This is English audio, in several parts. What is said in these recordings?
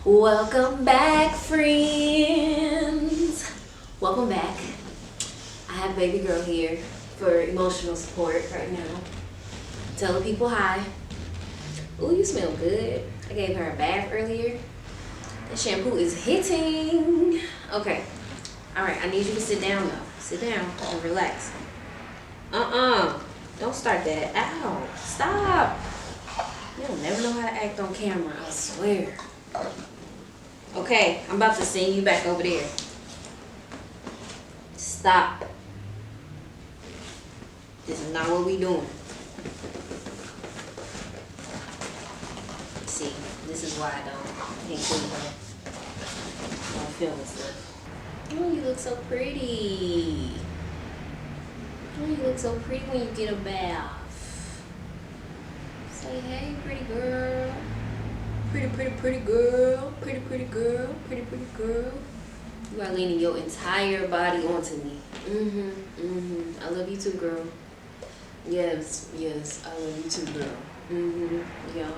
Welcome back, friends. Welcome back. I have baby girl here for emotional support right now. Telling people hi. Ooh, you smell good. I gave her a bath earlier. The shampoo is hitting. Okay. All right, I need you to sit down though. Sit down and relax. Don't start that. Ow. Stop. You'll never know how to act on camera, I swear. Okay, I'm about to send you back over there. Stop. This is not what we doing. See, this is why I don't include her on film and stuff. Oh, you look so pretty. Oh, you look so pretty when you get a bath. Say, hey, pretty girl. Pretty girl. Pretty girl. You are leaning your entire body onto me. I love you too, girl. Yes, I love you too, girl. Yeah.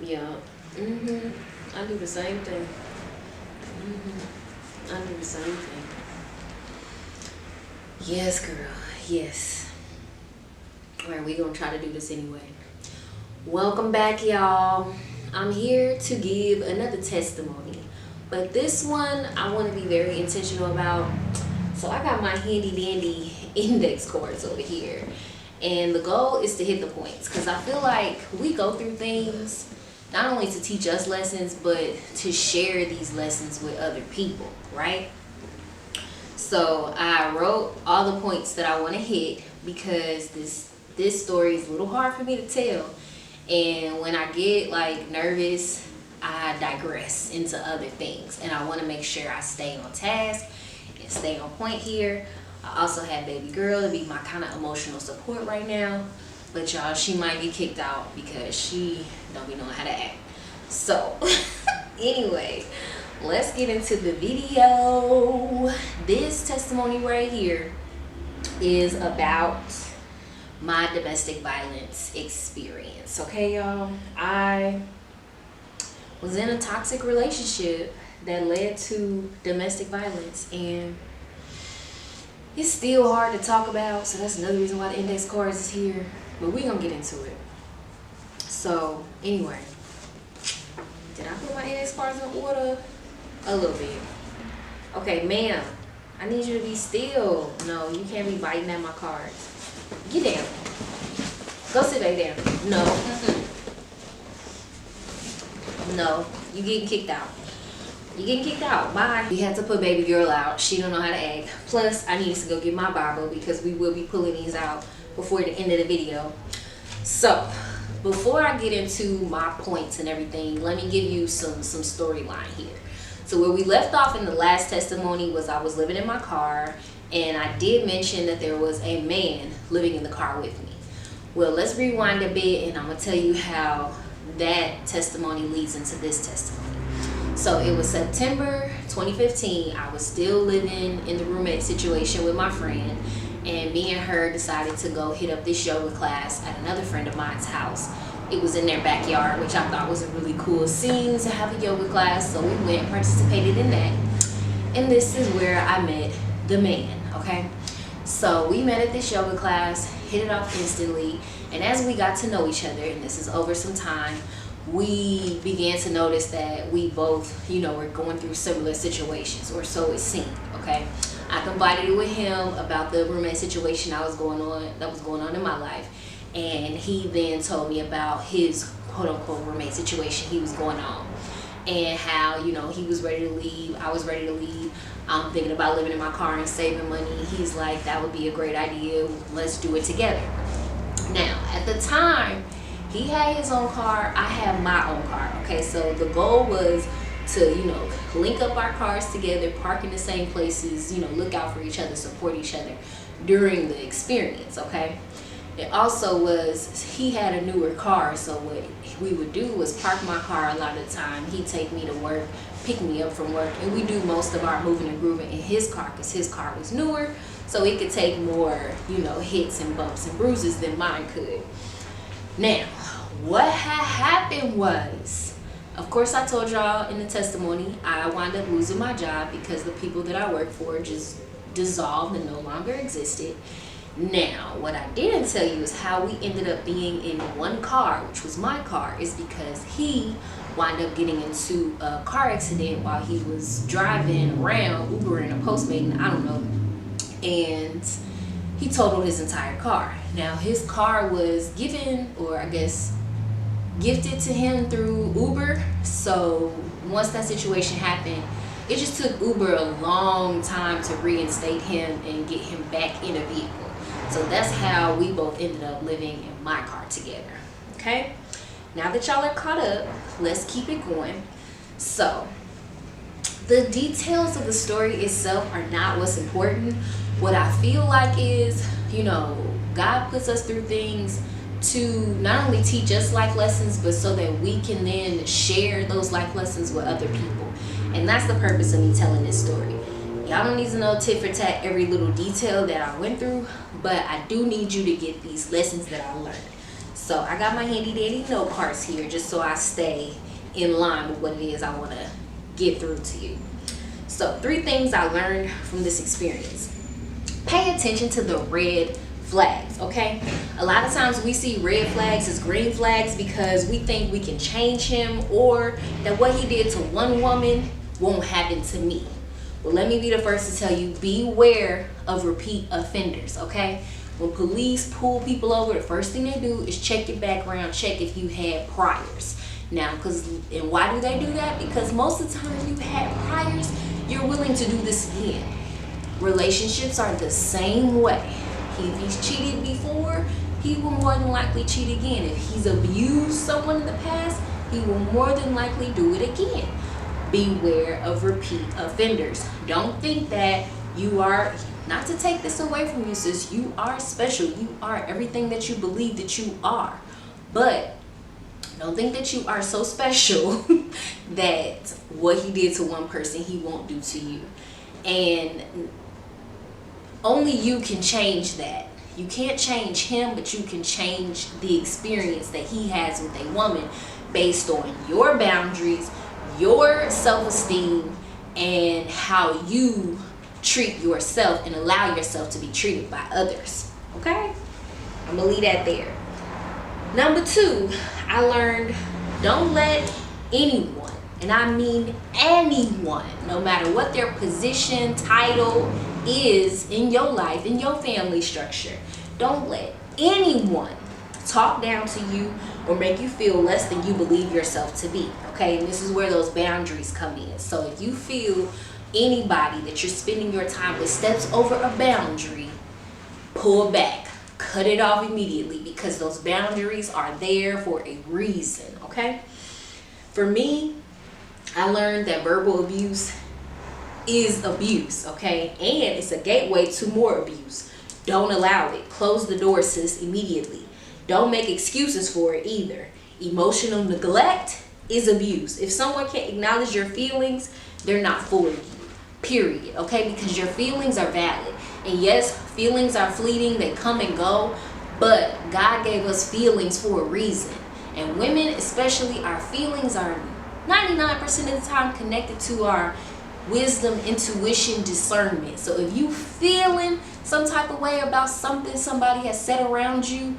Yeah. I do the same thing. I do the same thing. Yes, girl. Yes. Alright, we gonna try to do this anyway. Welcome back, y'all. I'm here to give another testimony, but this one I want to be very intentional about. So I got my handy dandy index cards over here, and the goal is to hit the points, because I feel like we go through things not only to teach us lessons, but to share these lessons with other people, right? So I wrote all the points that I want to hit, because this story is a little hard for me to tell, and when I get like nervous, I digress into other things, and I want to make sure I stay on task and stay on point here. I also have baby girl to be my kind of emotional support right now, but y'all, she might get kicked out because she don't be knowing how to act. So anyway, let's get into the video. This testimony right here is about my domestic violence experience. Okay, y'all, I was in a toxic relationship that led to domestic violence, and it's still hard to talk about, so that's another reason why the index cards is here, but we're gonna get into it. So anyway, did I put my index cards in order? A little bit. Okay, ma'am, I need you to be still. No, you can't be biting at my cards. Get down. Go sit back down. No. No, you getting kicked out. You getting kicked out. Bye. We had to put baby girl out. She don't know how to act. Plus, I needed to go get my Bible, because we will be pulling these out before the end of the video. So, before I get into my points and everything, let me give you some storyline here. So where we left off in the last testimony was I was living in my car, and I did mention that there was a man living in the car with me. Well, let's rewind a bit, and I'm going to tell you how that testimony leads into this testimony. So it was September 2015. I was still living in the roommate situation with my friend, and me and her decided to go hit up this yoga class at another friend of mine's house. It was in their backyard, which I thought was a really cool scene to have a yoga class, so we went and participated in that. And this is where I met the man, okay? So we met at this yoga class, hit it off instantly, and as we got to know each other, and this is over some time, we began to notice that we both, were going through similar situations, or so it seemed, okay? I confided with him about the roommate situation that was going on in my life, and he then told me about his quote-unquote roommate situation he was going on, and how, he was ready to leave, I was ready to leave. I'm thinking about living in my car and saving money. He's like, that would be a great idea, let's do it together. Now, at the time, he had his own car, I had my own car, okay? So the goal was to, link up our cars together, park in the same places, look out for each other, support each other during the experience, okay? It also was, he had a newer car, so what we would do was park my car a lot of the time. He'd take me to work, pick me up from work, and we do most of our moving and grooving in his car, because his car was newer, so it could take more, hits and bumps and bruises than mine could. Now, what had happened was, of course, I told y'all in the testimony, I wound up losing my job because the people that I worked for just dissolved and no longer existed. Now, what I didn't tell you is how we ended up being in one car, which was my car, is because he wound up getting into a car accident while he was driving around, Ubering or Postmating, I don't know, and he totaled his entire car. Now, his car was given, or I guess gifted to him through Uber. So once that situation happened, it just took Uber a long time to reinstate him and get him back in a vehicle. So that's how we both ended up living in my car together. Okay, now that y'all are caught up, let's keep it going. So the details of the story itself are not what's important. What I feel like is, God puts us through things to not only teach us life lessons, but so that we can then share those life lessons with other people. And that's the purpose of me telling this story. Y'all don't need to know tit for tat every little detail that I went through, but I do need you to get these lessons that I learned. So I got my handy dandy note cards here just so I stay in line with what it is I want to get through to you. So 3 things I learned from this experience. Pay attention to the red flags, okay? A lot of times we see red flags as green flags because we think we can change him, or that what he did to one woman won't happen to me. Well, let me be the first to tell you, beware of repeat offenders, okay? When police pull people over, the first thing they do is check your background, check if you had priors. Now, and why do they do that? Because most of the time if you had priors, you're willing to do this again. Relationships are the same way. If he's cheated before, he will more than likely cheat again. If he's abused someone in the past, he will more than likely do it again. Beware of repeat offenders. Don't think that you are, not to take this away from you, sis, you are special. You are everything that you believe that you are. But don't think that you are so special that what he did to one person, he won't do to you. And only you can change that. You can't change him, but you can change the experience that he has with a woman based on your boundaries, your self-esteem, and how you treat yourself and allow yourself to be treated by others. Okay? I'm gonna leave that there. Number 2, I learned, don't let anyone, and I mean anyone, no matter what their position, title is in your life, in your family structure, don't let anyone talk down to you or make you feel less than you believe yourself to be. Okay, and this is where those boundaries come in. So if you feel anybody that you're spending your time with steps over a boundary, pull back, cut it off immediately, because those boundaries are there for a reason. Okay, for me, I learned that verbal abuse is abuse, okay? And it's a gateway to more abuse. Don't allow it. Close the door, sis, immediately. Don't make excuses for it either. Emotional neglect is abuse. If someone can't acknowledge your feelings, they're not for you, period, okay? Because your feelings are valid. And yes, feelings are fleeting, they come and go, but God gave us feelings for a reason. And women especially, our feelings are 99% of the time connected to our wisdom, intuition, discernment. So if you feeling some type of way about something somebody has said around you,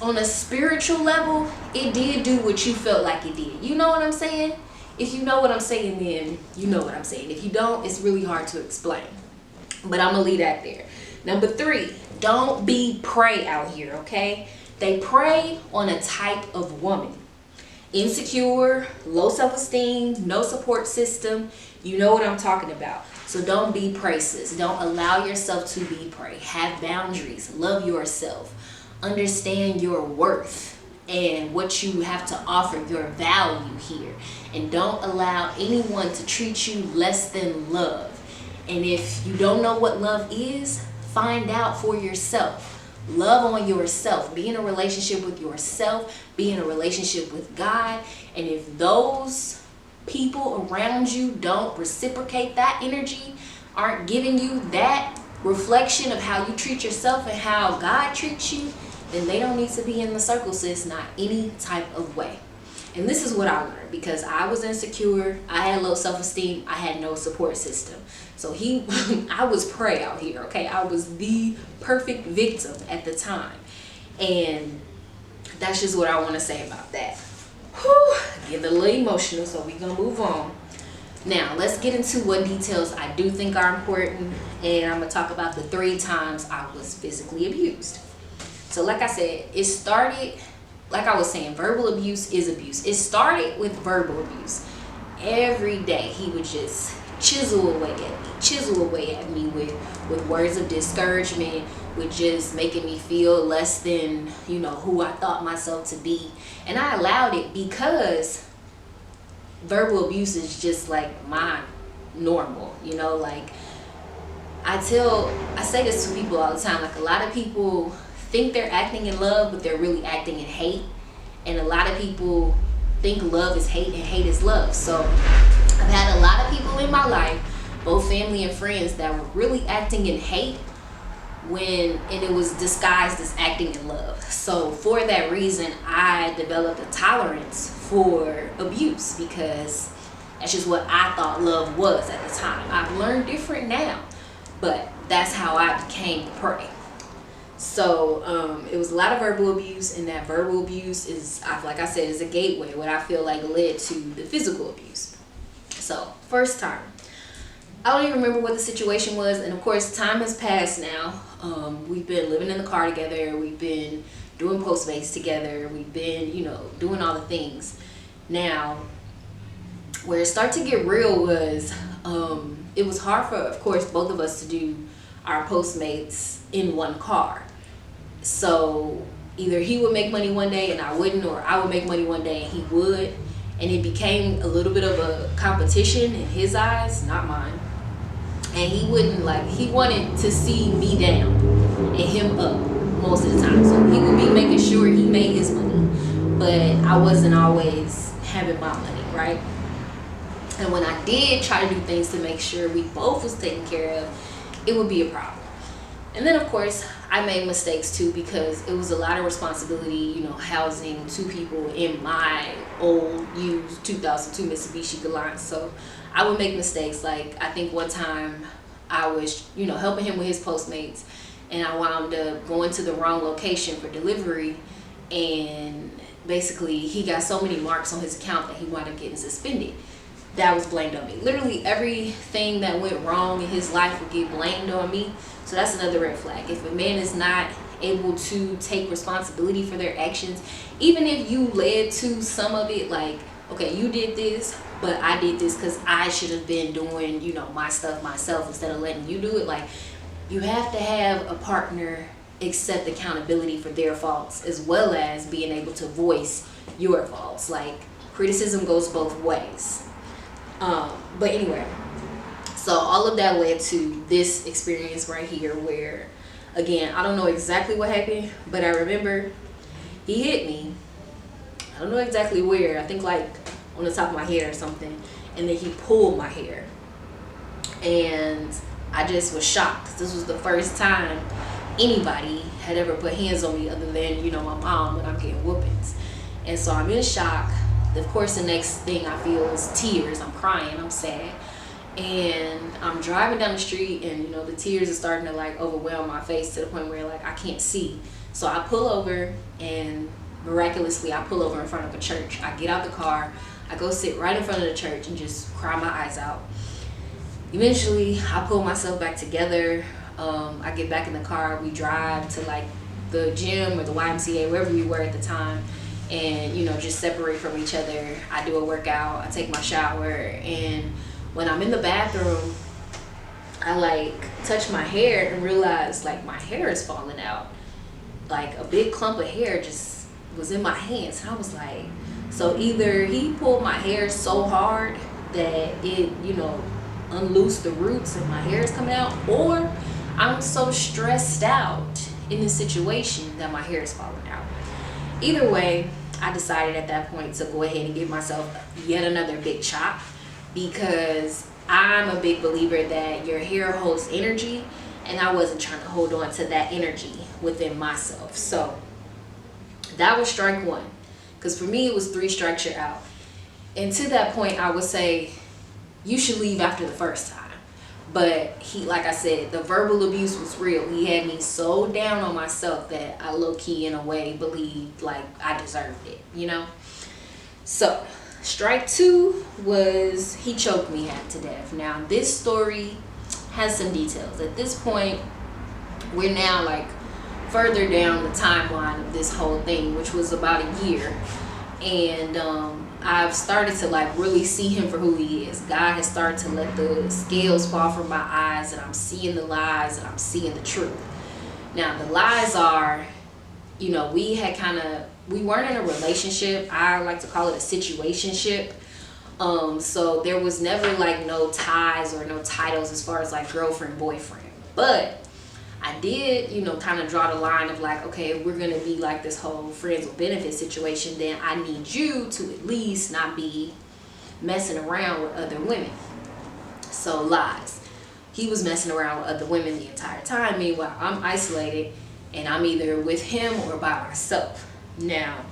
on a spiritual level, it did do what you felt like it did. You know what I'm saying? If you know what I'm saying, then you know what I'm saying. If you don't, it's really hard to explain. But I'm gonna leave that there. Number 3, don't be prey out here, okay? They prey on a type of woman. Insecure, low self-esteem, no support system. You know what I'm talking about. So don't be prey, sis. Don't allow yourself to be prey. Have boundaries. Love yourself. Understand your worth and what you have to offer, your value here. And don't allow anyone to treat you less than love. And if you don't know what love is, find out for yourself. Love on yourself. Be in a relationship with yourself. Be in a relationship with God. And if those people around you don't reciprocate that energy, aren't giving you that reflection of how you treat yourself and how God treats you, then they don't need to be in the circle, sis, not any type of way. And this is what I learned, because I was insecure, I had low self-esteem, I had no support system. So I was prey out here, okay? I was the perfect victim at the time. And that's just what I want to say about that. Whew, get a little emotional, so we're gonna move on. Now, let's get into what details I do think are important, and I'm gonna talk about the 3 times I was physically abused. So like I said, it started, like I was saying, verbal abuse is abuse. It started with verbal abuse. Every day he would just chisel away at me with words of discouragement, with just making me feel less than, you know, who I thought myself to be. And I allowed it because verbal abuse is just like my normal, you know. Like I say this to people all the time, like a lot of people think they're acting in love, but they're really acting in hate. And a lot of people think love is hate and hate is love. So I've had a lot of people in my life, both family and friends, that were really acting in hate and it was disguised as acting in love. So for that reason, I developed a tolerance for abuse, because that's just what I thought love was at the time. I've learned different now, but that's how I became the prey. So it was a lot of verbal abuse, and that verbal abuse is, like I said, is a gateway, what I feel like led to the physical abuse. So first time, I don't even remember what the situation was, and of course time has passed now. We've been living in the car together, we've been doing Postmates together, we've been, you know, doing all the things. Now, where it started to get real was, it was hard for, of course, both of us to do our Postmates in one car. So either he would make money one day and I wouldn't, or I would make money one day and he would. And it became a little bit of a competition in his eyes, not mine. And he wanted to see me down and him up most of the time. So he would be making sure he made his money, but I wasn't always having my money, right? And when I did try to do things to make sure we both was taken care of, it would be a problem. And then of course I made mistakes too, because it was a lot of responsibility, you know, housing 2 people in my old used 2002 Mitsubishi Galant. So I would make mistakes. Like I think one time I was, you know, helping him with his Postmates, and I wound up going to the wrong location for delivery, and basically he got so many marks on his account that he wound up getting suspended. That was blamed on me. Literally everything that went wrong in his life would get blamed on me. So that's another red flag. If a man is not able to take responsibility for their actions, even if you led to some of it, like, okay, you did this, but I did this because I should have been doing, you know, my stuff myself instead of letting you do it. Like, you have to have a partner accept accountability for their faults, as well as being able to voice your faults. Like, criticism goes both ways. But anyway, so all of that led to this experience right here, where, again, I don't know exactly what happened, but I remember he hit me. I don't know exactly where. I think like on the top of my head or something. And then he pulled my hair. And I just was shocked. This was the first time anybody had ever put hands on me other than, you know, my mom when I'm getting whoopings. And so I'm in shock. Of course, the next thing I feel is tears. I'm crying. I'm sad. And I'm driving down the street, and, you know, the tears are starting to like overwhelm my face to the point where like I can't see. So I pull over, and miraculously I pull over in front of a church. I get out the car, I go sit right in front of the church and just cry my eyes out. Eventually I pull myself back together. I get back in the car, we drive to like the gym or the YMCA, wherever we were at the time, and, you know, just separate from each other. I do a workout, I take my shower, and when I'm in the bathroom, I like touch my hair and realize like my hair is falling out. Like a big clump of hair just was in my hands. And I was like, so either he pulled my hair so hard that it, you know, unloosed the roots and my hair is coming out, or I'm so stressed out in this situation that my hair is falling out. Either way, I decided at that point to go ahead and give myself yet another big chop, because I'm a big believer that your hair holds energy, and I wasn't trying to hold on to that energy within myself. So That was strike one. Because for me, it was 3 strikes, you're out. And to that point, I would say you should leave after the first time. But he, like I said, the verbal abuse was real. He had me so down on myself that I low-key, in a way, believed like I deserved it, you know? So, strike 2 was he choked me half to death. Now, this story has some details. At this point, we're now like further down the timeline of this whole thing, which was about a year. And I've started to like really see him for who he is. God has started to let the scales fall from my eyes, and I'm seeing the lies and I'm seeing the truth. Now, the lies are, you know, we weren't in a relationship. I like to call it a situationship. So there was never like no ties or no titles as far as like girlfriend, boyfriend. But I did, you know, kind of draw the line of like, okay, if we're going to be like this whole friends with benefits situation, then I need you to at least not be messing around with other women. So lies. He was messing around with other women the entire time. Meanwhile, I'm isolated and I'm either with him or by myself. Now,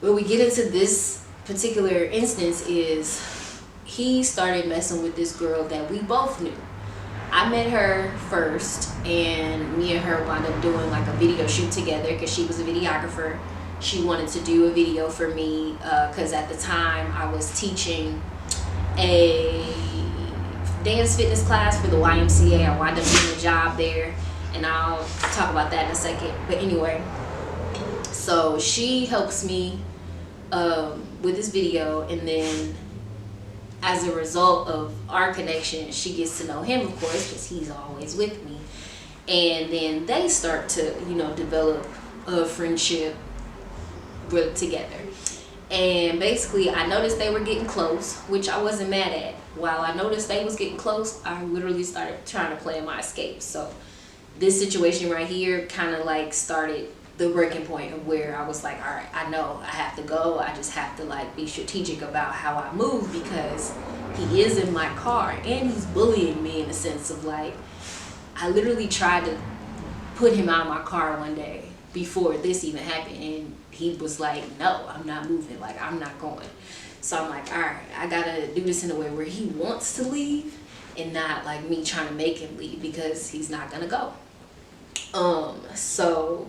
when we get into this particular instance is he started messing with this girl that we both knew. I met her first, and me and her wound up doing like a video shoot together because she was a videographer. She wanted to do a video for me because at the time I was teaching a dance fitness class for the YMCA. I wound up getting a job there, and I'll talk about that in a second. But anyway, so she helps me with this video, and then as a result of our connection, she gets to know him, of course, because he's always with me. And then they start to, you know, develop a friendship together. And basically, I noticed they were getting close, which I wasn't mad at. While I noticed they was getting close, I literally started trying to plan my escape. So this situation right here kind of like started the breaking point of where I was like, all right, I know I have to go. I just have to like be strategic about how I move, because he is in my car and he's bullying me in the sense of like, I literally tried to put him out of my car one day before this even happened, and he was like, no, I'm not moving, like I'm not going. So I'm like, all right, I gotta do this in a way where he wants to leave and not like me trying to make him leave, because he's not gonna go. So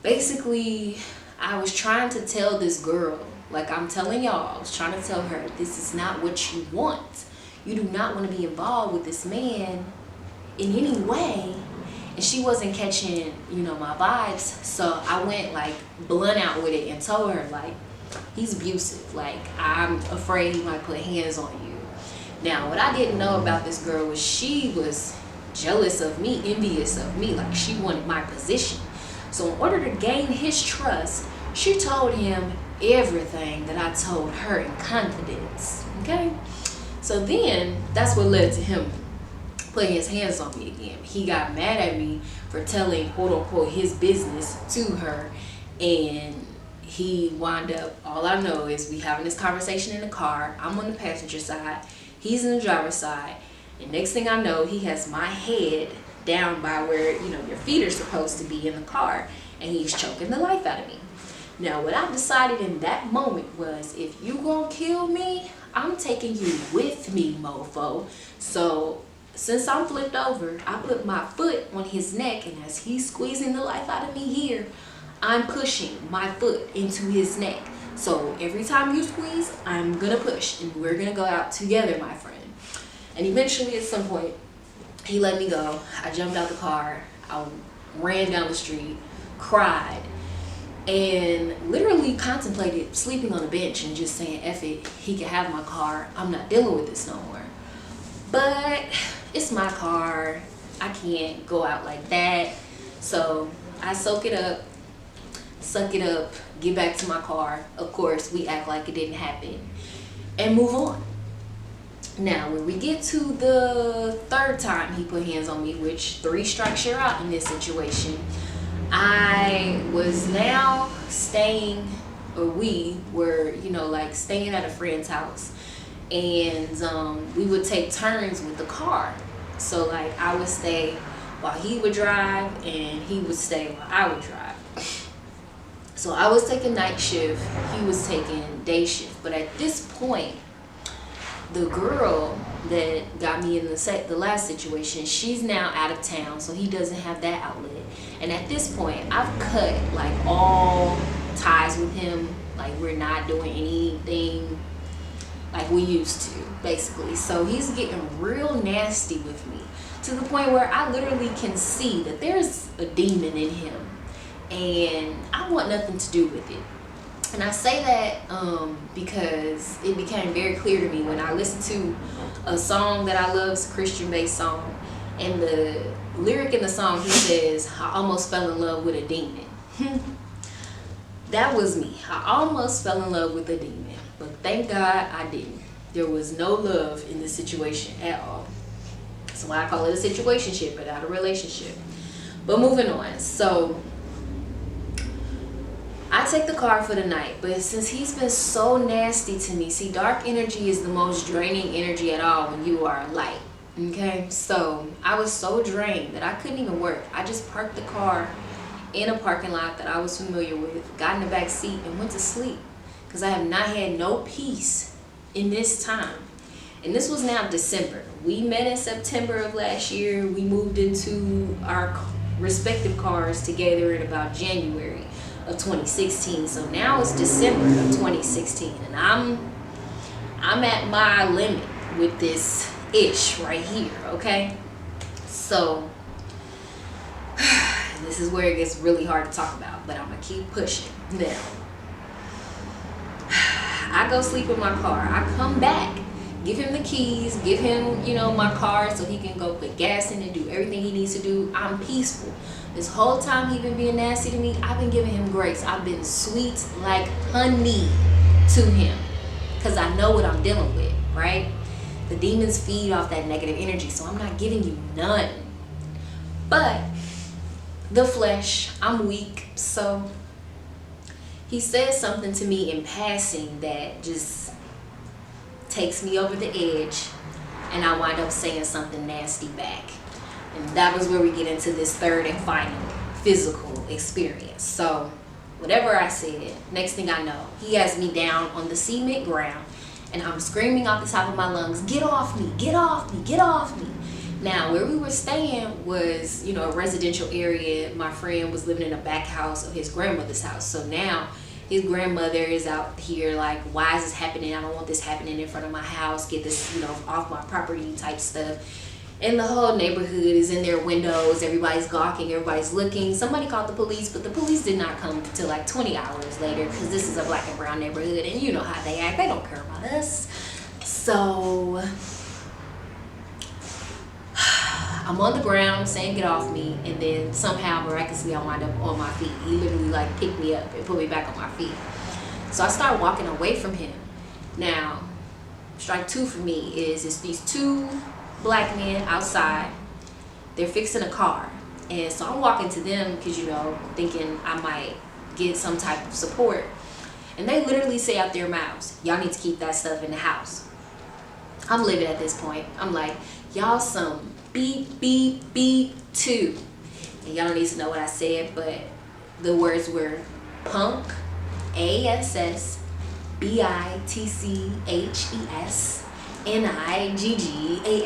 basically, I was trying to tell this girl, like I'm telling y'all, I was trying to tell her, this is not what you want. You do not want to be involved with this man in any way. And she wasn't catching, you know, my vibes. So I went like blunt out with it and told her like, he's abusive. Like, I'm afraid he might put hands on you. Now, what I didn't know about this girl was she was jealous of me, envious of me. Like, she wanted my position. So in order to gain his trust, she told him everything that I told her in confidence, okay? So then, that's what led to him putting his hands on me again. He got mad at me for telling, quote unquote, his business to her, and he wound up, all I know is we having this conversation in the car. I'm on the passenger side, he's in the driver's side, and next thing I know, he has my head down by where, you know, your feet are supposed to be in the car, and he's choking the life out of me. Now, what I decided in that moment was, if you gonna kill me, I'm taking you with me, mofo. So since I'm flipped over, I put my foot on his neck, and as he's squeezing the life out of me here, I'm pushing my foot into his neck. So every time you squeeze, I'm gonna push, and we're gonna go out together, my friend. And eventually, at some point, he let me go. I jumped out the car. I ran down the street, cried, and literally contemplated sleeping on a bench and just saying, F it, he can have my car. I'm not dealing with this no more. But it's my car. I can't go out like that. So I soak it up, suck it up, get back to my car. Of course, we act like it didn't happen and move on. Now, when we get to the third time he put hands on me, which 3 strikes you're out in this situation, I was now staying, or we were, you know, like staying at a friend's house, and we would take turns with the car. So like I would stay while he would drive, and he would stay while I would drive. So I was taking night shift, he was taking day shift. But at this point, the girl that got me in the last situation, she's now out of town, so he doesn't have that outlet. And at this point, I've cut like all ties with him. Like, we're not doing anything like we used to, basically. So he's getting real nasty with me, to the point where I literally can see that there's a demon in him, and I want nothing to do with it. And I say that because it became very clear to me when I listened to a song that I love. It's a Christian-based song, and the lyric in the song, he says, I almost fell in love with a demon. That was me. I almost fell in love with a demon, but thank God I didn't. There was no love in the situation at all. That's why I call it a situationship and not a relationship. But moving on. So I take the car for the night, but since he's been so nasty to me, see, dark energy is the most draining energy at all when you are light. Okay, so I was so drained that I couldn't even work. I just parked the car in a parking lot that I was familiar with, got in the back seat, and went to sleep, because I have not had no peace in this time. And this was now December. We met in September of last year. We moved into our respective cars together in about January of 2016. So now it's December of 2016, and I'm at my limit with this ish right here. Okay, so this is where it gets really hard to talk about, but I'm gonna keep pushing. Now I go sleep in my car. I come back, give him the keys, give him, my car so he can go put gas in and do everything he needs to do. I'm peaceful. This whole time he been being nasty to me, I've been giving him grace. I've been sweet like honey to him, because I know what I'm dealing with, right? The demons feed off that negative energy, so I'm not giving you none. But the flesh, I'm weak, so he says something to me in passing that just takes me over the edge, and I wind up saying something nasty back. And that was where we get into this third and final physical experience. So whatever I said, next thing I know, he has me down on the cement ground, and I'm screaming off the top of my lungs, get off me, get off me, get off me. Now, where we were staying was, a residential area. My friend was living in a back house of his grandmother's house. So now his grandmother is out here like, why is this happening? I don't want this happening in front of my house. Get this, off my property type stuff. And the whole neighborhood is in their windows. Everybody's gawking. Everybody's looking. Somebody called the police, but the police did not come until like 20 hours later, because this is a black and brown neighborhood, and you know how they act. They don't care about us. So I'm on the ground saying get off me, and then somehow miraculously I wind up on my feet. He literally like picked me up and put me back on my feet. So I start walking away from him. Now, strike two for me is it's these two black men outside. They're fixing a car, and so I'm walking to them because thinking I might get some type of support, and they literally say out their mouths, y'all need to keep that stuff in the house. I'm livid at this point. I'm like, y'all some beep beep beep too, and y'all don't need to know what I said, but the words were punk, ASS, BITCHES, NIGGAS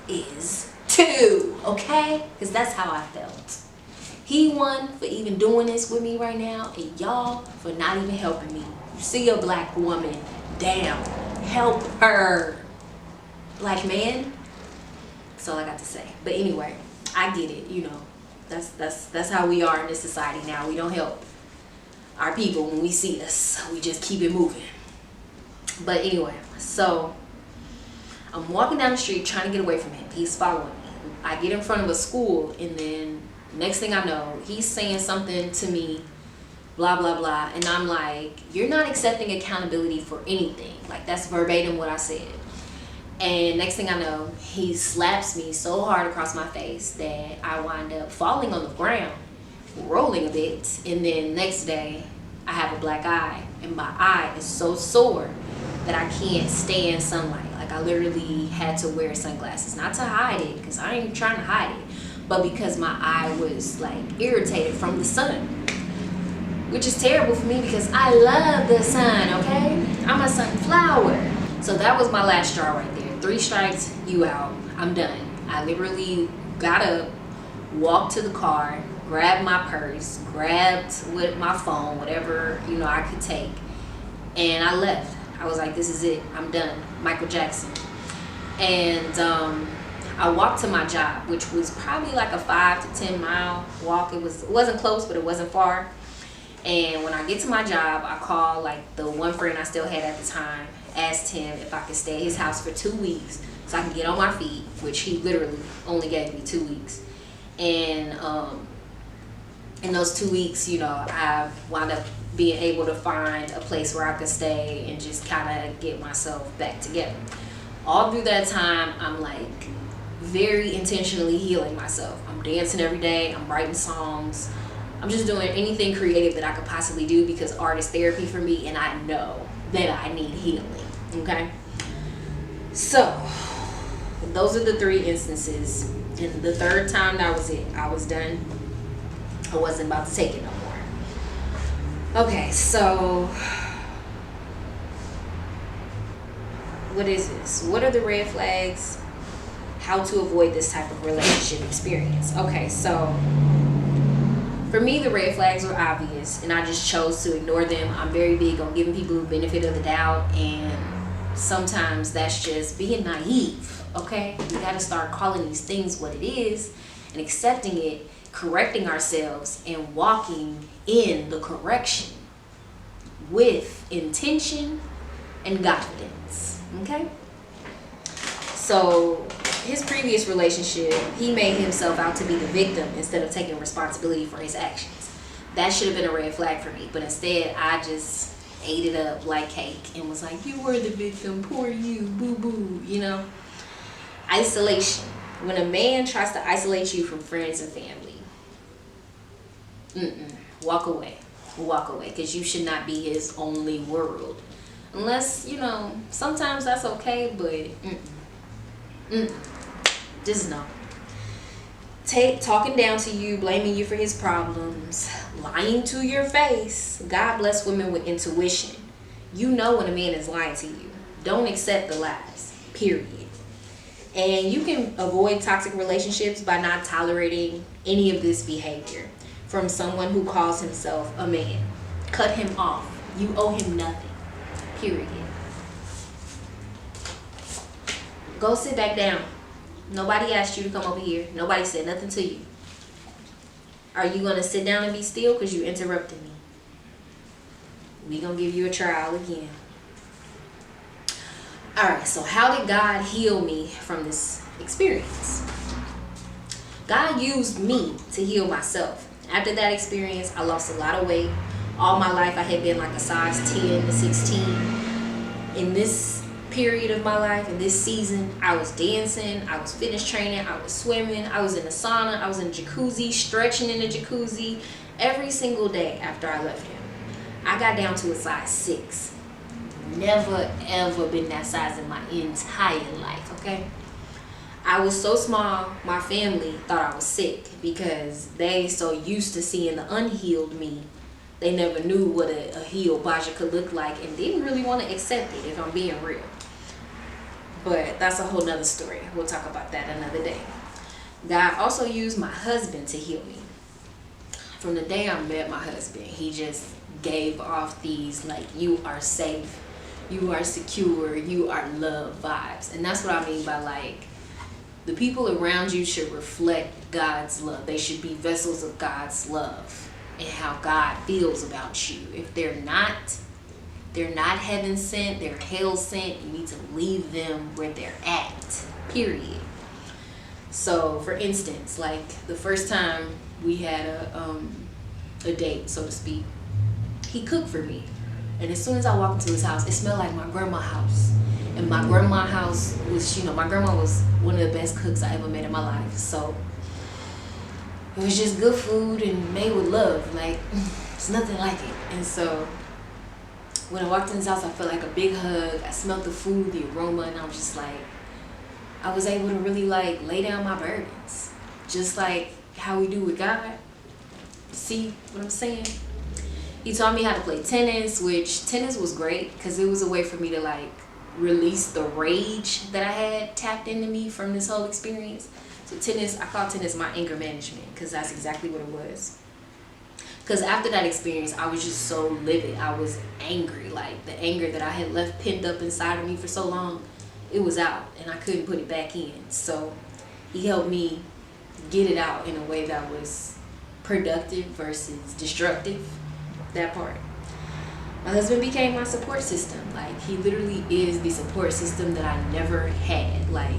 is two, okay? Because that's how I felt. He won for even doing this with me right now, and y'all for not even helping me. You see a black woman down, help her. Black man, that's all I got to say. But anyway, I get it, that's how we are in this society now. We don't help our people when we see us. We just keep it moving. But anyway, so I'm walking down the street trying to get away from him. He's following me. I get in front of a school, and then next thing I know, he's saying something to me, blah, blah, blah. And I'm like, you're not accepting accountability for anything. Like, that's verbatim what I said. And next thing I know, he slaps me so hard across my face that I wind up falling on the ground, rolling a bit. And then next day, I have a black eye, and my eye is so sore that I can't stay in sunlight. Like, I literally had to wear sunglasses, not to hide it, because I ain't trying to hide it, but because my eye was like irritated from the sun. which is terrible for me because I love the sun, okay? I'm a sunflower. So that was my last straw right there. 3 strikes, you out. I'm done. I literally got up, walked to the car, grabbed my purse, grabbed with my phone, whatever, you know, I could take, and I left. I was like, this is it. I'm done. Michael Jackson. And I walked to my job, which was probably like a 5 to 10 mile walk. It wasn't close, but it wasn't far. And when I get to my job, I called like the one friend I still had at the time, asked him if I could stay at his house for 2 weeks so I can get on my feet, which he literally only gave me 2 weeks. And in those 2 weeks, you know, I wound up being able to find a place where I could stay and just kind of get myself back together. All through that time, I'm like very intentionally healing myself. I'm dancing every day. I'm writing songs. I'm just doing anything creative that I could possibly do because art is therapy for me, and I know that I need healing. Okay? So, those are the 3 instances. And the 3rd time, that was it. I was done. I wasn't about to take it no more. Okay, so what is this? What are the red flags? How to avoid this type of relationship experience? Okay, so for me, the red flags were obvious, and I just chose to ignore them. I'm very big on giving people the benefit of the doubt, and sometimes that's just being naive, okay? We got to start calling these things what it is and accepting it, correcting ourselves, and walking in the correction with intention and confidence, okay? So his previous relationship, he made himself out to be the victim instead of taking responsibility for his actions. That should have been a red flag for me, but instead I just ate it up like cake and was like, you were the victim, poor you, boo boo, you know? Isolation. When a man tries to isolate you from friends and family, walk away, because you should not be his only world. Unless, you know, sometimes that's okay, but just no. Talking down to you, blaming you for his problems, lying to your face. God bless women with intuition. You know when a man is lying to you. Don't accept the lies, period. And you can avoid toxic relationships by not tolerating any of this behavior from someone who calls himself a man. Cut him off. You owe him nothing, period. Go sit back down. Nobody asked you to come over here. Nobody said nothing to you. Are you going to sit down and be still because you interrupted me? We're going to give you a trial again. Alright, so how did God heal me from this experience? God used me to heal myself. After that experience, I lost a lot of weight. All my life, I had been like a size 10 to 16. In this period of my life, in this season, I was dancing, I was fitness training, I was swimming, I was in the sauna, I was in the jacuzzi, stretching in the jacuzzi every single day after I left him. I got down to a size 6. Never ever been that size in my entire life, okay? I was so small, my family thought I was sick because they so used to seeing the unhealed me. They never knew what a healed Baja could look like and didn't really want to accept it, if I'm being real. But that's a whole nother story. We'll talk about that another day. God also used my husband to heal me. From the day I met my husband, he just gave off these like, you are safe, you are secure, you are loved vibes. And that's what I mean by like, the people around you should reflect God's love. They should be vessels of God's love and how God feels about you. If they're not heaven sent, they're hell sent. You need to leave them where they're at, period. So for instance, like the first time we had a date, so to speak, he cooked for me. And as soon as I walked into his house, it smelled like my grandma's house. And my grandma's house was, you know, my grandma was one of the best cooks I ever met in my life. So it was just good food and made with love. Like, it's nothing like it. And so when I walked in his house, I felt like a big hug. I smelled the food, the aroma, and I was just like, I was able to really like lay down my burdens. Just like how we do with God. See what I'm saying? He taught me how to play tennis, which tennis was great because it was a way for me to like release the rage that I had tapped into me from this whole experience. So tennis, I call tennis my anger management because that's exactly what it was. Because after that experience, I was just so livid. I was angry. Like the anger that I had left pinned up inside of me for so long, it was out and I couldn't put it back in. So he helped me get it out in a way that was productive versus destructive. That part. My husband became my support system. Like he literally is the support system that I never had. Like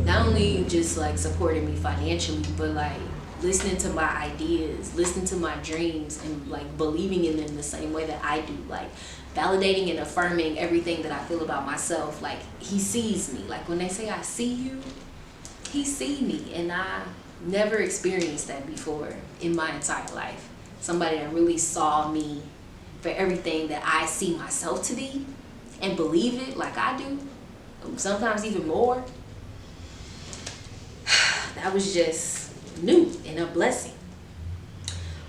not only just like supporting me financially, but like listening to my ideas, listening to my dreams, and like believing in them the same way that I do. Like validating and affirming everything that I feel about myself. Like he sees me. Like when they say I see you, he see me, and I never experienced that before in my entire life. Somebody that really saw me for everything that I see myself to be and believe it like I do, sometimes even more. That was just new and a blessing.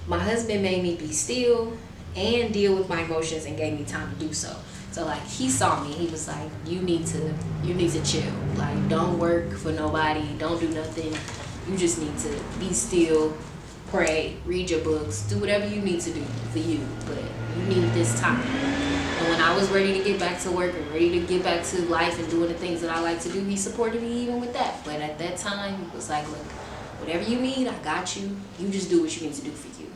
My husband made me be still and deal with my emotions and gave me time to do so. So like he saw me, he was like, you need to chill. Like don't work for nobody, don't do nothing. You just need to be still, pray, read your books, do whatever you need to do for you, but you need this time. And when I was ready to get back to work and ready to get back to life and doing the things that I like to do, he supported me even with that. But at that time, he was like, look, whatever you need, I got you. You just do what you need to do for you.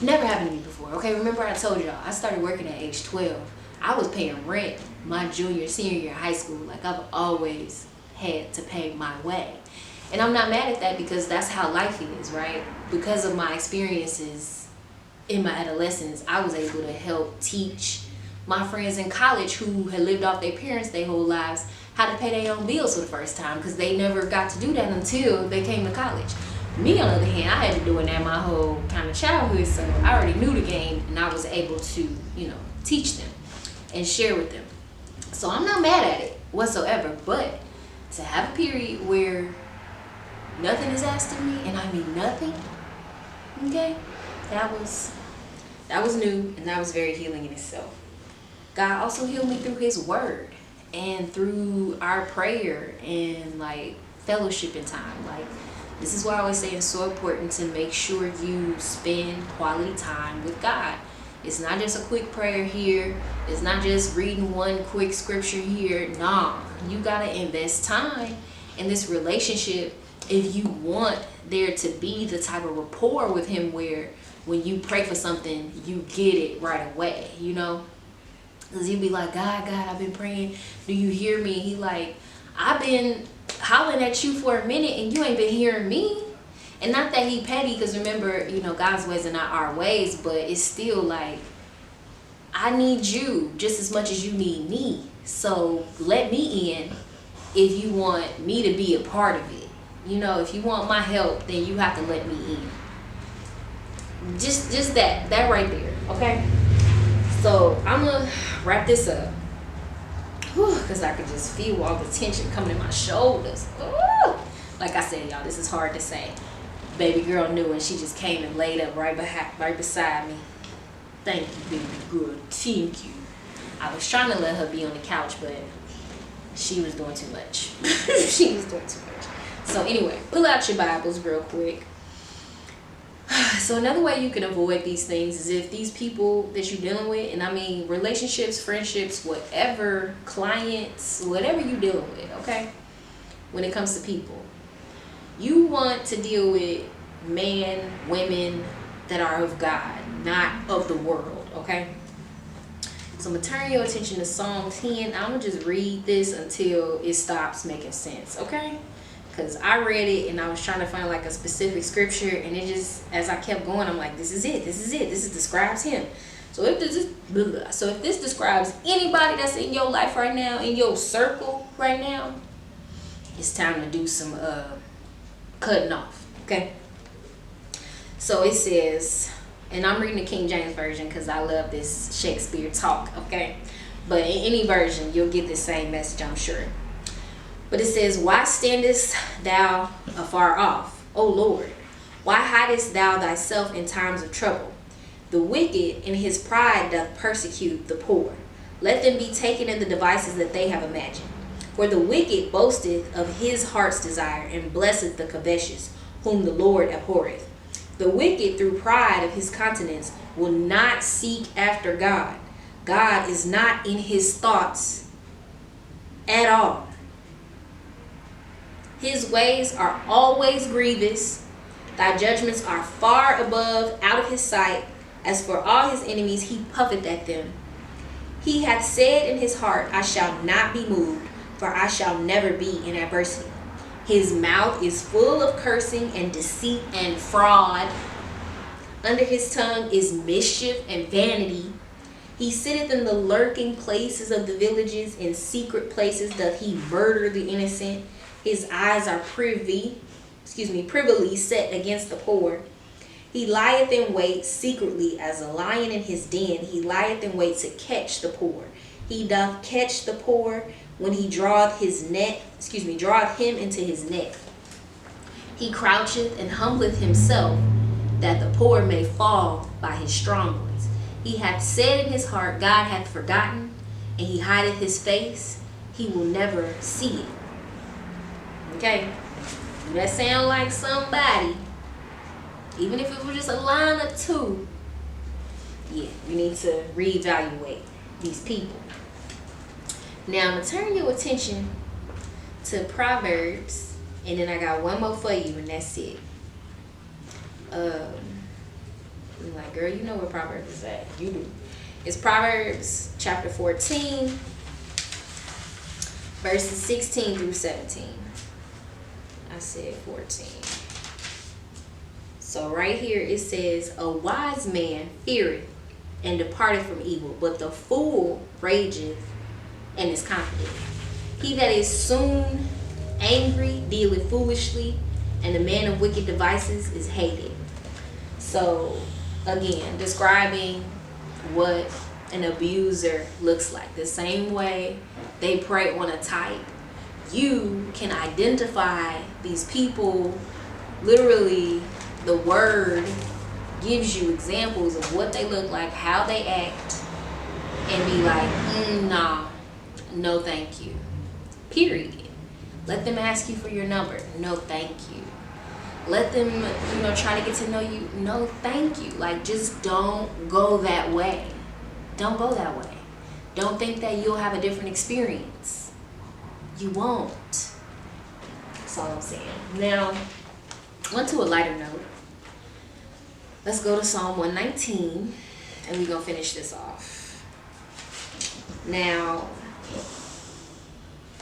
Never happened to me before. Okay, remember I told y'all, I started working at age 12. I was paying rent my senior year of high school. Like I've always had to pay my way. And I'm not mad at that because that's how life is, right? Because of my experiences in my adolescence, I was able to help teach my friends in college who had lived off their parents their whole lives how to pay their own bills for the first time because they never got to do that until they came to college. Me, on the other hand, I had been doing that my whole kind of childhood, so I already knew the game and I was able to, teach them and share with them. So I'm not mad at it whatsoever, but to have a period where nothing is asked of me, and I mean nothing, okay, that was new, and that was very healing in itself. God also healed me through his word and through our prayer and like fellowship and time. Like this is why I always say it's so important to make sure you spend quality time with God. It's not just a quick prayer here. It's not just reading one quick scripture here. Nah, you gotta invest time in this relationship if you want there to be the type of rapport with him where when you pray for something, you get it right away, Because you'd be like, God, I've been praying. Do you hear me? He like, I've been hollering at you for a minute and you ain't been hearing me. And not that he petty, because remember, God's ways are not our ways, but it's still like, I need you just as much as you need me. So let me in if you want me to be a part of it. If you want my help, then you have to let me in. Just that right there, okay? So I'm gonna wrap this up. Because I could just feel all the tension coming in my shoulders. Ooh. Like I said, y'all, this is hard to say. Baby girl knew and she just came and laid up right beside me. Thank you, baby girl. Thank you. I was trying to let her be on the couch, but she was doing too much. She was doing too much. So anyway, pull out your Bibles real quick. So another way you can avoid these things is if these people that you're dealing with, and I mean relationships, friendships, whatever, clients, whatever you're dealing with, okay? When it comes to people, you want to deal with men, women that are of God, not of the world, okay? So I'm going to turn your attention to Psalm 10. I'm going to just read this until it stops making sense, okay? Because I read it and I was trying to find like a specific scripture, and it just, as I kept going, I'm like, this is it. This describes him. So if this describes anybody that's in your life right now, in your circle right now, it's time to do some cutting off, okay? So it says, and I'm reading the King James Version because I love this Shakespeare talk, okay? But in any version, you'll get the same message, I'm sure. But it says, why standest thou afar off, O Lord? Why hidest thou thyself in times of trouble? The wicked in his pride doth persecute the poor. Let them be taken in the devices that they have imagined. For the wicked boasteth of his heart's desire, and blesseth the covetous, whom the Lord abhorreth. The wicked through pride of his countenance will not seek after God. God is not in his thoughts at all. His ways are always grievous. Thy judgments are far above, out of his sight. As for all his enemies, he puffeth at them. He hath said in his heart, I shall not be moved, for I shall never be in adversity. His mouth is full of cursing and deceit and fraud. Under his tongue is mischief and vanity. He sitteth in the lurking places of the villages. In secret places doth he murder the innocent. His eyes are privily set against the poor. He lieth in wait secretly as a lion in his den. He lieth in wait to catch the poor. He doth catch the poor when he draweth him into his net. He croucheth and humbleth himself, that the poor may fall by his strong ones. He hath said in his heart, God hath forgotten, and he hideth his face. He will never see it. Okay? Do that sound like somebody? Even if it was just a line or two, yeah, you need to reevaluate these people. Now, I'm going to turn your attention to Proverbs, and then I got one more for you, and that's it. I'm like, girl, you know where Proverbs is at. You do. It's Proverbs chapter 14, verses 16 through 17. I said 14. So right here it says, a wise man feareth and departeth from evil, but the fool rageth and is confident. He that is soon angry dealeth foolishly, and the man of wicked devices is hated. So again, describing what an abuser looks like. The same way they prey on a type, you can identify these people. Literally, the word gives you examples of what they look like, how they act, and be like, nah, no thank you. Period. Let them ask you for your number. No thank you. Let them, try to get to know you. No thank you. Like, just don't go that way. Don't go that way. Don't think that you'll have a different experience. You won't. That's all I'm saying. Now, on to a lighter note. Let's go to Psalm 119, and we're going to finish this off. Now,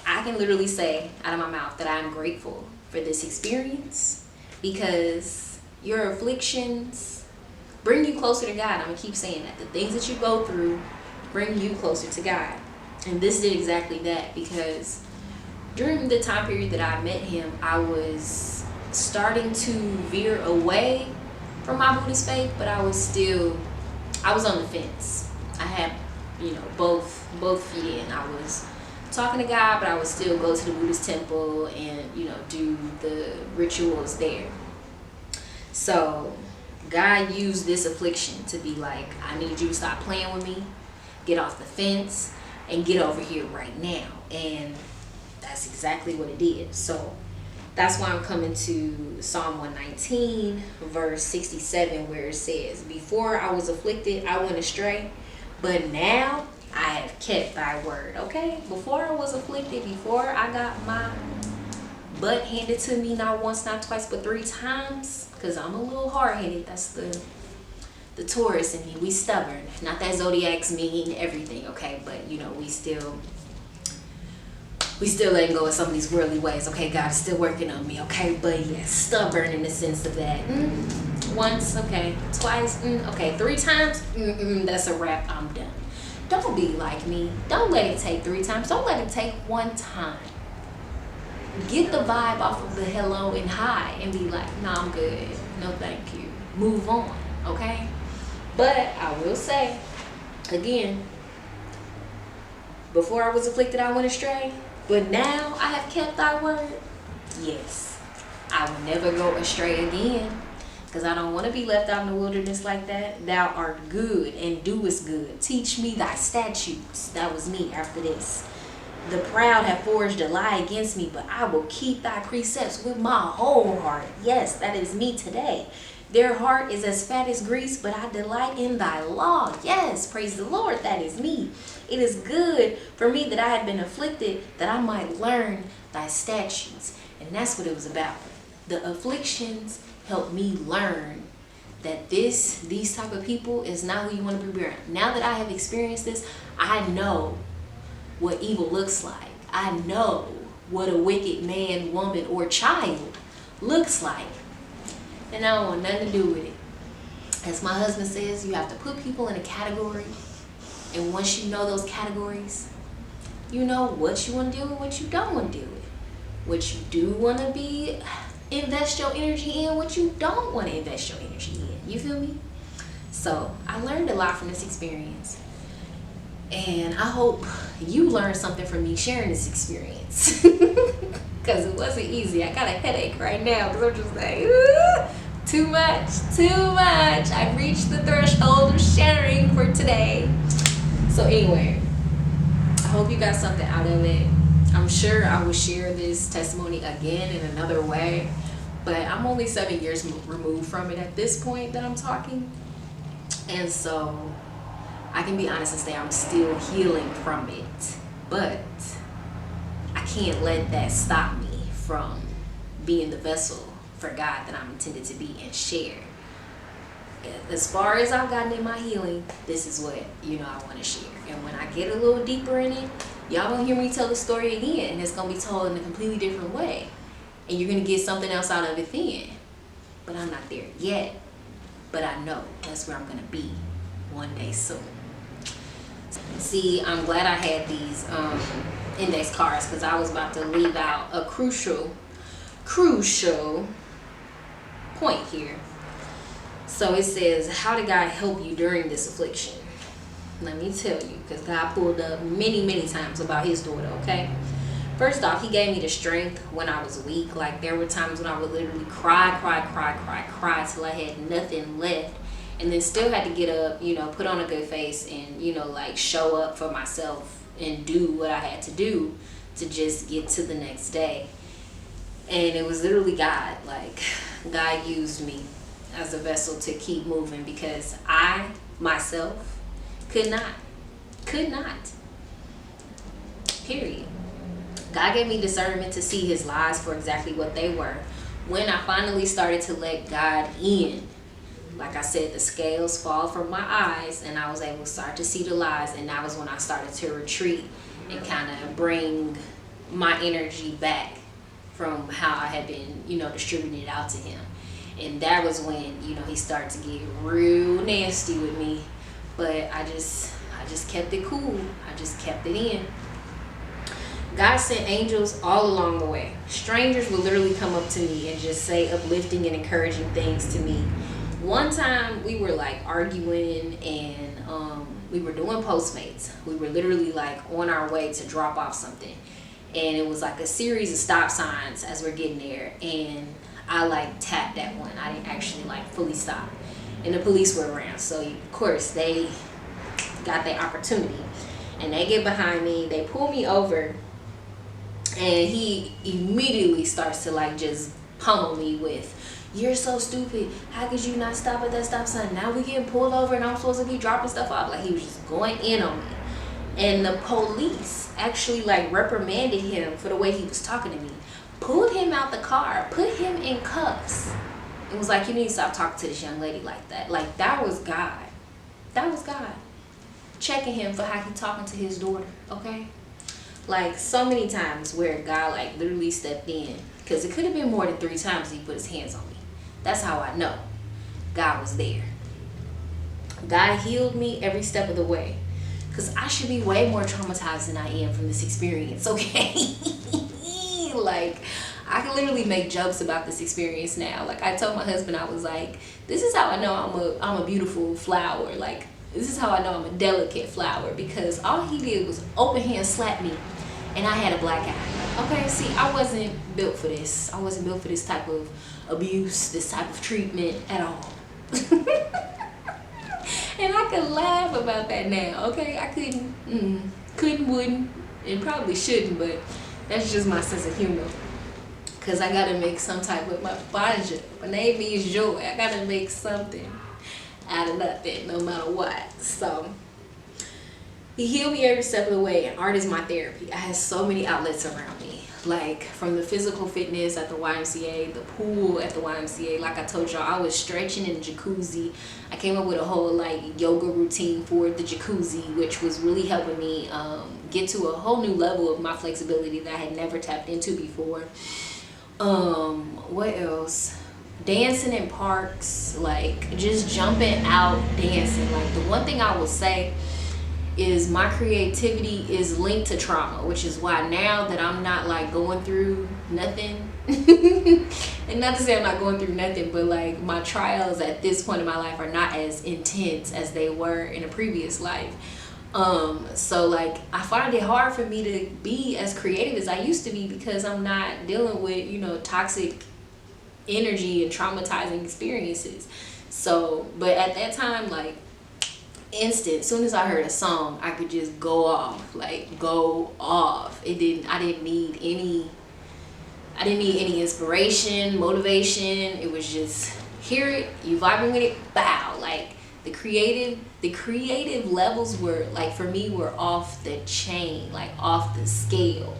I can literally say out of my mouth that I'm grateful for this experience, because your afflictions bring you closer to God. I'm going to keep saying that. The things that you go through bring you closer to God. And this did exactly that, because during the time period that I met him, I was starting to veer away from my Buddhist faith, but I was on the fence. I had, both feet in. I was talking to God, but I would still go to the Buddhist temple and, do the rituals there. So God used this affliction to be like, I need you to stop playing with me, get off the fence, and get over here right now. And that's exactly what it did. So that's why I'm coming to Psalm 119, verse 67, where it says, before I was afflicted, I went astray, but now I have kept thy word. Okay? Before I was afflicted, before I got my butt handed to me, not once, not twice, but 3 times, because I'm a little hard-headed. That's the Taurus in me. We stubborn. Not that zodiacs mean everything, okay? But, we still letting go of some of these worldly ways, okay? God is still working on me, okay? But yes, stubborn in the sense of that. Once, okay. Twice, okay. 3 times, that's a wrap. I'm done. Don't be like me. Don't let it take 3 times. Don't let it take 1 time. Get the vibe off of the hello and hi and be like, nah, I'm good. No, thank you. Move on, okay? But I will say, again, before I was afflicted, I went astray. But now I have kept thy word. Yes, I will never go astray again. because I don't want to be left out in the wilderness like that. Thou art good and doest good. Teach me thy statutes. That was me after this. The proud have forged a lie against me, but I will keep thy precepts with my whole heart. Yes, that is me today. Their heart is as fat as grease, but I delight in thy law. Yes, praise the Lord, that is me. It is good for me that I had been afflicted, that I might learn thy statutes. And that's what it was about. The afflictions helped me learn that these type of people is not who you want to be around. Now that I have experienced this, I know what evil looks like. I know what a wicked man, woman, or child looks like. And I don't want nothing to do with it. As my husband says, you have to put people in a category. And once you know those categories, you know what you want to deal with, what you don't want to deal with. What you do want to invest your energy in, what you don't want to invest your energy in. You feel me? So I learned a lot from this experience. And I hope you learned something from me sharing this experience. Because it wasn't easy. I got a headache right now because I'm just like, too much. I've reached the threshold of sharing for today. So anyway, I hope you got something out of it. I'm sure I will share this testimony again in another way. But I'm only 7 years removed from it at this point that I'm talking. And so I can be honest and say I'm still healing from it. But I can't let that stop me from being the vessel for God that I'm intended to be and share. As far as I've gotten in my healing, this is what I want to share. And when I get a little deeper in it, y'all gonna hear me tell the story again, and it's gonna be told in a completely different way. And you're gonna get something else out of it then. But I'm not there yet. But I know that's where I'm gonna be one day soon. See, I'm glad I had these index cards because I was about to leave out a crucial point here. So it says, how did God help you during this affliction? Let me tell you, because God pulled up many times about his daughter, okay? First off, he gave me the strength when I was weak. Like, there were times when I would literally cry till I had nothing left. And then still had to get up, put on a good face and, like show up for myself and do what I had to do to just get to the next day. And it was literally God. Like, God used me as a vessel to keep moving because I, myself, could not. Period. God gave me discernment to see his lies for exactly what they were. When I finally started to let God in, like I said, the scales fall from my eyes and I was able to start to see the lies, and that was when I started to retreat and kind of bring my energy back from how I had been, distributing it out to him. And that was when, he started to get real nasty with me. But I just kept it cool. I just kept it in. God sent angels all along the way. Strangers would literally come up to me and just say uplifting and encouraging things to me. One time we were like arguing and we were doing Postmates. We were literally like on our way to drop off something. And it was like a series of stop signs as we're getting there. And I like tapped that one. I didn't actually like fully stop. And the police were around. So of course they got their opportunity. And they get behind me. They pull me over. And he immediately starts to like just pummel me with, "You're so stupid. How could you not stop at that stop sign? Now we getting pulled over and I'm supposed to be dropping stuff off." Like, he was just going in on me. And the police actually like reprimanded him for the way he was talking to me. Pulled him out the car, put him in cuffs. It was like, you need to stop talking to this young lady like that. Like, that was God. That was God. Checking him for how he talking to his daughter, okay? Like, so many times where God like literally stepped in. Because it could have been more than 3 times he put his hands on me. That's how I know God was there. God healed me every step of the way. Because I should be way more traumatized than I am from this experience, okay? Like, I can literally make jokes about this experience now. Like, I told my husband, I was like, this is how I know I'm a beautiful flower. Like, this is how I know I'm a delicate flower. Because all he did was open hand slap me and I had a black eye. Okay, see, I wasn't built for this. I wasn't built for this type of abuse, this type of treatment at all. And I could laugh about that now, okay? I couldn't, wouldn't, and probably shouldn't, but that's just my sense of humor. Cause I gotta make some type of my name is Joy. I gotta make something out of nothing, no matter what. So he healed me every step of the way, and art is my therapy. I have so many outlets around me, like from the physical fitness at the YMCA, the pool at the YMCA. Like I told y'all, I was stretching in the jacuzzi. I came up with a whole like yoga routine for the jacuzzi, which was really helping me get to a whole new level of my flexibility that I had never tapped into before. What else? Dancing in parks, like just jumping out dancing. Like the one thing I will say is my creativity is linked to trauma, which is why now that I'm not like going through nothing and not to say I'm not going through nothing, but like my trials at this point in my life are not as intense as they were in a previous life. So like I find it hard for me to be as creative as I used to be because I'm not dealing with, you know, toxic energy and traumatizing experiences. So, but at that time, like instant, as soon as I heard a song, I could just go off, like go off. I didn't need any inspiration, motivation. It was just hear it, you vibing with it, bow. Like the creative levels were like, for me, were off the chain, like off the scale.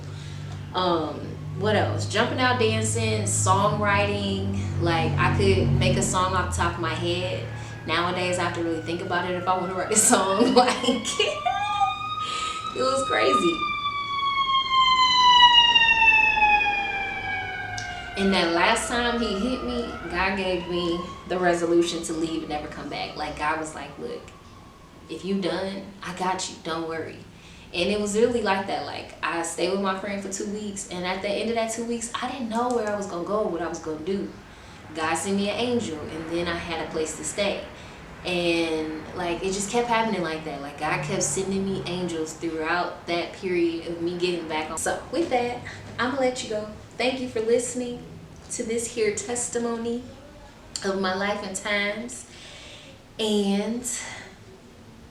What else? Jumping out dancing, songwriting. Like I could make a song off the top of my head. Nowadays I have to really think about it if I want to write a song. Like it was crazy. And that last time he hit me, God gave me the resolution to leave and never come back. Like God was like, look, if you done, I got you, don't worry. And it was really like that. Like I stayed with my friend for 2 weeks, and at the end of that 2 weeks, I didn't know where I was gonna go, what I was gonna do. God sent me an angel, and then I had a place to stay. And like it just kept happening like that. Like God kept sending me angels throughout that period of me getting back on. So with that, I'm gonna let you go. Thank you for listening to this here testimony of my life and times. And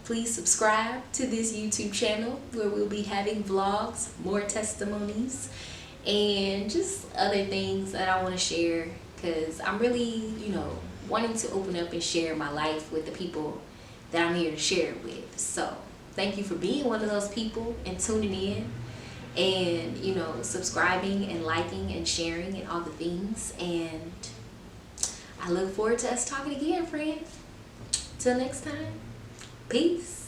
please subscribe to this YouTube channel where we'll be having vlogs, more testimonies, and just other things that I want to share, because I'm really, you know, wanting to open up and share my life with the people that I'm here to share it with. So thank you for being one of those people and tuning in and, you know, subscribing and liking and sharing and all the things. And I look forward to us talking again, friends. Till next time. Peace.